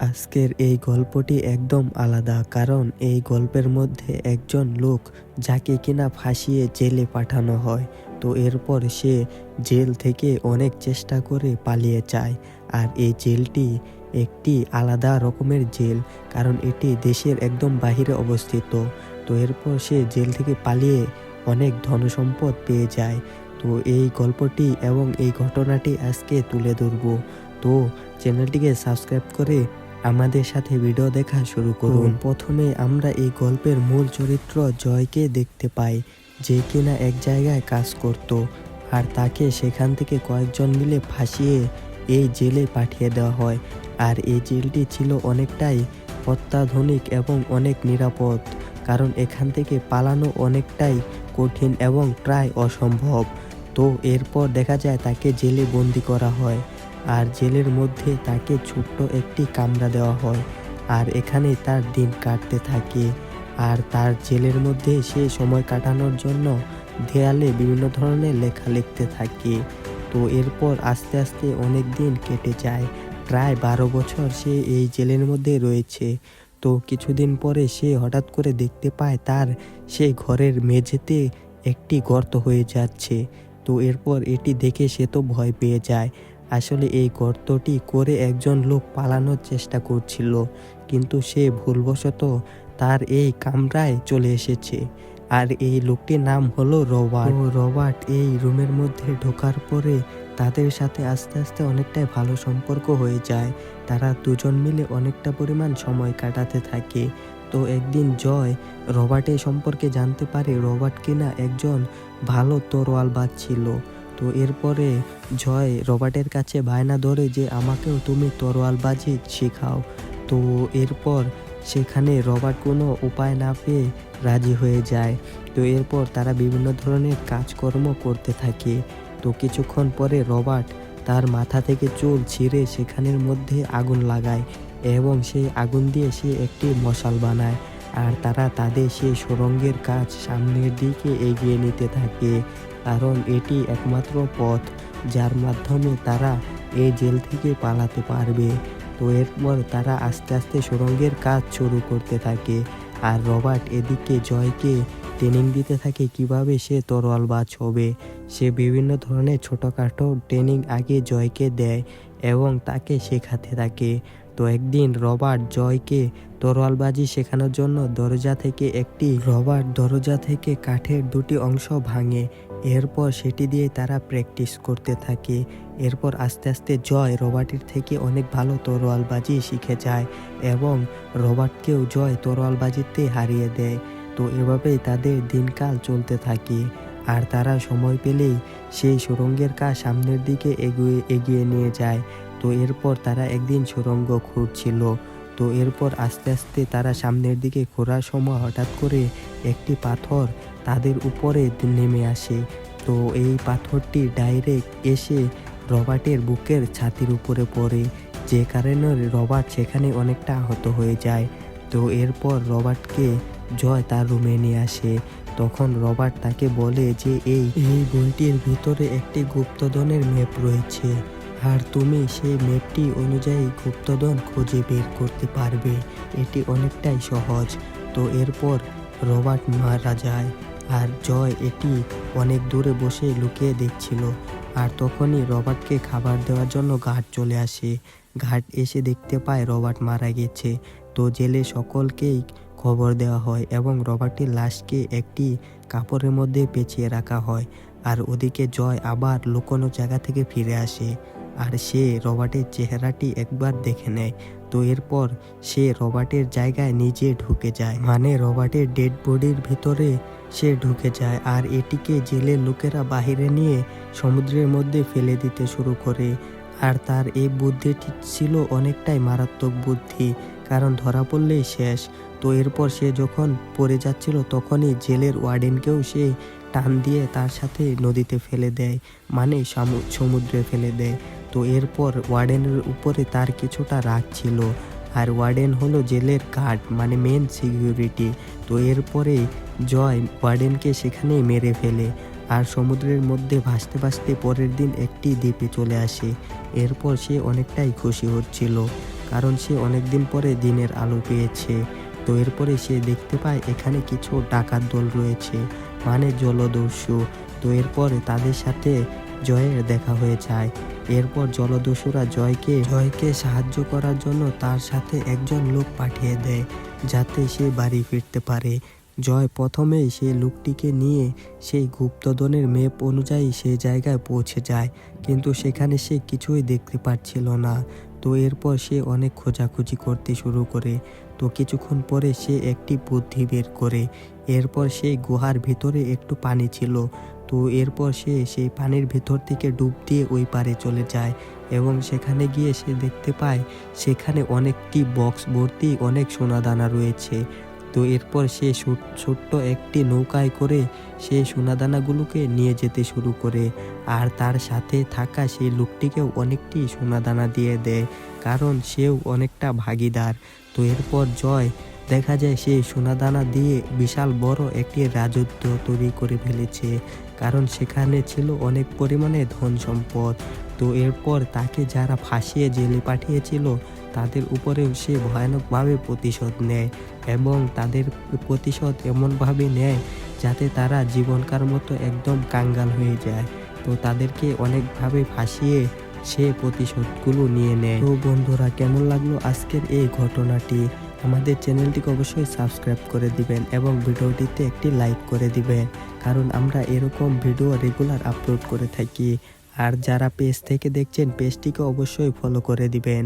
আজকের এই গল্পটি একদম আলাদা, কারণ এই গল্পের মধ্যে একজন লোক যাকে কিনা ফাঁসিয়ে জেলে পাঠানো হয়। তো এরপর সে জেল থেকে অনেক চেষ্টা করে পালিয়ে যায়। আর এই জেলটি একটি আলাদা রকমের জেল, কারণ এটি দেশের একদম বাহিরে অবস্থিত। তো এরপর সে জেল থেকে পালিয়ে অনেক ধনসম্পদ পেয়ে যায়। তো এই গল্পটি এবং এই ঘটনাটি আজকে তুলে ধরবো। তো চ্যানেলটিকে সাবস্ক্রাইব করে আমাদের সাথে ভিডিও দেখা শুরু করুন। প্রথমে আমরা এই গল্পের মূল চরিত্র জয়কে দেখতে পাই, যে কিনা এক জায়গায় কাজ করত, আর তাকে সেখান থেকে কয়েকজন মিলে ফাঁসিয়ে এই জেলে পাঠিয়ে দেওয়া হয়। আর এই জেলটি ছিল অনেকটাই অত্যাধুনিক এবং অনেক নিরাপদ, কারণ এখান থেকে পালানো অনেকটাই কঠিন এবং প্রায় অসম্ভব। তো এরপর দেখা যায় তাকে জেলে বন্দি করা হয়, আর জেলের মধ্যে তাকে ছোট্ট একটি কামরা দেওয়া হয়, আর এখানে তার দিন কাটতে থাকে। আর তার জেলের মধ্যে সে সময় কাটানোর জন্য দেয়ালে বিভিন্ন ধরনের লেখা লিখতে থাকে। তো এরপর আস্তে আস্তে অনেক দিন কেটে যায়, প্রায় 12 বছর সে এই জেলের মধ্যে রয়েছে। তো কিছুদিন পরে সে হঠাৎ করে দেখতে পায় তার সেই ঘরের মেঝেতে একটি গর্ত হয়ে যাচ্ছে। তো এরপর এটি দেখে সে তো ভয় পেয়ে যায়। আসলে এই গর্তটি করে একজন লোক পালানোর চেষ্টা করছিল, কিন্তু সে ভুলবশত তার এই কামরায় চলে এসেছে। আর এই লোকটির নাম হলো রবার্ট। রবার্ট এই রুমের মধ্যে ঢোকার পরে তাদের সাথে আস্তে আস্তে অনেকটাই ভালো সম্পর্ক হয়ে যায়। তারা দুজন মিলে অনেকটা পরিমাণ সময় কাটাতে থাকে। তো একদিন জয় রবার্টের সম্পর্কে জানতে পারে রবার্ট কিনা একজন ভালো তরোয়ালবাজ ছিল। তো এরপরে জয় রবার্টের কাছে বায়না ধরে যে আমাকেও তুমি তরোয়ালবাজি শেখাও। তো এরপর সেখানে রবার্ট কোনো উপায় না পেয়ে রাজি হয়ে যায়। তো এরপর তারা বিভিন্ন ধরনের কাজকর্ম করতে থাকে। তো কিছুক্ষণ পরে রবার্ট তার মাথা থেকে চুল ছিঁড়ে সেখানের মধ্যে আগুন লাগায়, এবং সেই আগুন দিয়ে সে একটি মশাল বানায়। আর তারা তাদের সেই সুড়ঙ্গের কাজ সামনের দিকে এগিয়ে নিতে থাকে, কারণ এটি একমাত্র পথ যার মাধ্যমে তারা এই জেল থেকে পালাতে পারবে। তো এরপর তারা আস্তে আস্তে সুড়ঙ্গের কাজ শুরু করতে থাকে, আর রবার্ট এদিকে জয়কে ট্রেনিং দিতে থাকে কিভাবে সে তরোয়ালবাজ হবে। সে বিভিন্ন ধরনের ছোটোখাটো ট্রেনিং আগে জয়কে দেয় এবং তাকে শেখাতে থাকে। তো একদিন রবার্ট জয়কে তরোয়ালবাজি শেখানোর জন্য রবার্ট দরজা থেকে কাঠের দুটি অংশ ভাঙে। এরপর সেটি দিয়ে তারা প্র্যাকটিস করতে থাকে। এরপর আস্তে আস্তে জয় রবার্টের থেকে অনেক ভালো তরোয়ালবাজি শিখে যায়, এবং রবার্টকেও জয় তরোয়ালবাজিতে হারিয়ে দেয়। তো এভাবেই তাদের দিনকাল চলতে থাকে, আর তারা সময় পেলেই সেই সুড়ঙ্গের কাজ সামনের দিকে এগিয়ে নিয়ে যায়। তো এরপর তারা একদিন সুড়ঙ্গ খুঁড়ছিল। তো এরপর আস্তে আস্তে তারা সামনের দিকে ঘোরার সময় হঠাৎ করে একটি পাথর তাদের উপরে নেমে আসে। তো এই পাথরটি ডাইরেক্ট এসে রবার্টের বুকের ছাতির উপরে পড়ে, যে কারণে রবার্ট সেখানে অনেকটা আহত হয়ে যায়। তো এরপর রবার্টকে জয় তার রুমে নিয়ে আসে। তখন রবার্ট তাকে বলে যে এই বইটির ভিতরে একটি গুপ্তধনের ম্যাপ রয়েছে, আর তুমি সেই ম্যাপটি অনুযায়ী গুপ্তধন খুঁজে বের করতে পারবে। এটি অনেকটাই সহজ। তো এরপর রবার্ট মারা যায়, আর জয় এটি অনেক দূরে বসে লুকিয়ে দেখছিল। আর তখনই রবার্টকে খাবার দেওয়ার জন্য গার্ড চলে আসে। গার্ড এসে দেখতে পায় রবার্ট মারা গেছে। তো জেলে সকলকেই খবর দেওয়া হয়, এবং রবার্টের লাশকে একটি কাপড়ের মধ্যে পেঁচিয়ে রাখা হয়। আর ওদিকে জয় আবার লুকোনো জায়গা থেকে ফিরে আসে, আর সে রবার্টের চেহারাটি একবার দেখে নেয়। তো এরপর সে রবার্টের জায়গায় নিজে ঢুকে যায়, মানে রবার্টের ডেড বডির ভিতরে সে ঢুকে যায়, আর এটিকে জেলের লোকেরা বাহিরে নিয়ে সমুদ্রের মধ্যে ফেলে দিতে শুরু করে। আর তার এই বুদ্ধিটি ছিল অনেকটাই মারাত্মক বুদ্ধি, কারণ ধরা পড়লেই শেষ। তো এরপর সে যখন পড়ে যাচ্ছিল তখনই জেলের ওয়ার্ডেনকেও সে টান দিয়ে তার সাথে নদীতে ফেলে দেয়, মানে সমুদ্রে ফেলে দেয়। তো এরপর ওয়ার্ডেনের উপরে তার কিছুটা রাগ ছিল, আর ওয়ার্ডেন হলো জেলের গার্ড, মানে মেন সিকিউরিটি। তো এরপরে জয় ওয়ার্ডেনকে সেখানেই মেরে ফেলে, আর সমুদ্রের মধ্যে ভাসতে ভাসতে পরের দিন একটি দ্বীপে চলে আসে। এরপর সে অনেকটাই খুশি হচ্ছিল, কারণ সে অনেকদিন পরে দিনের আলো পেয়েছে। তো এরপরে সে দেখতে পায় এখানে কিছু ডাকাত দল রয়েছে, মানে জলদস্যু। তো এরপর তাদের সাথে জয়ের দেখা হয়ে যায়। এরপর জলদস্যুরা জয়কে সাহায্য করার জন্য তার সাথে একজন লোক পাঠিয়ে দেয়, যাতে সে বাড়ি ফিরতে পারে। জয় প্রথমেই সেই লোকটিকে নিয়ে সেই গুপ্তধনের ম্যাপ অনুযায়ী সেই জায়গায় পৌঁছে যায়, কিন্তু সেখানে সে কিছুই দেখতে পাচ্ছিল না। তো এরপর সে অনেক খোঁজাখুঁজি করতে শুরু করে। তো কিছুক্ষণ পরে সে একটি বুদ্ধি বের করে। এরপর সেই গুহার ভিতরে একটু পানি ছিল। তো এরপর সে সেই পানির ভেতর থেকে ডুব দিয়ে ওই পারে চলে যায়, এবং সেখানে গিয়ে সে দেখতে পায় সেখানে অনেকটি বক্স ভর্তি অনেক সোনাদানা রয়েছে। তো এরপর সে ছোট্ট একটি নৌকায় করে সে সোনাদানাগুলোকে নিয়ে যেতে শুরু করে, আর তার সাথে থাকা সেই লোকটিকেও অনেকটি সোনাদানা দিয়ে দেয়, কারণ সেও অনেকটা ভাগীদার। তো এরপর জয় দেখা যায় সেই সোনাদানা দিয়ে বিশাল বড় একটি রাজত্ব তৈরি করে ফেলেছে, কারণ সেখানে ছিল অনেক পরিমাণে ধন সম্পদ। তো এরপর তাকে যারা ফাঁসিয়ে জেলে পাঠিয়েছিল তাদের উপরেও সে ভয়ানকভাবে প্রতিশোধ নেয়, এবং তাদের প্রতিশোধ এমনভাবে নেয় যাতে তারা জীবনকার মতো একদম কাঙ্গাল হয়ে যায়। তো তাদেরকে অনেকভাবে ফাঁসিয়ে সে প্রতিশোধগুলো নিয়ে নেয়। তো বন্ধুরা, কেমন লাগলো আজকের এই ঘটনাটি? আমাদের চ্যানেলটিকে অবশ্যই সাবস্ক্রাইব করে দিবেন এবং ভিডিওটিতে একটি লাইক করে দিবেন, কারণ আমরা এরকম ভিডিও রেগুলার আপলোড করে থাকি। আর যারা পেজ থেকে দেখছেন পেজটিকে অবশ্যই ফলো করে দিবেন।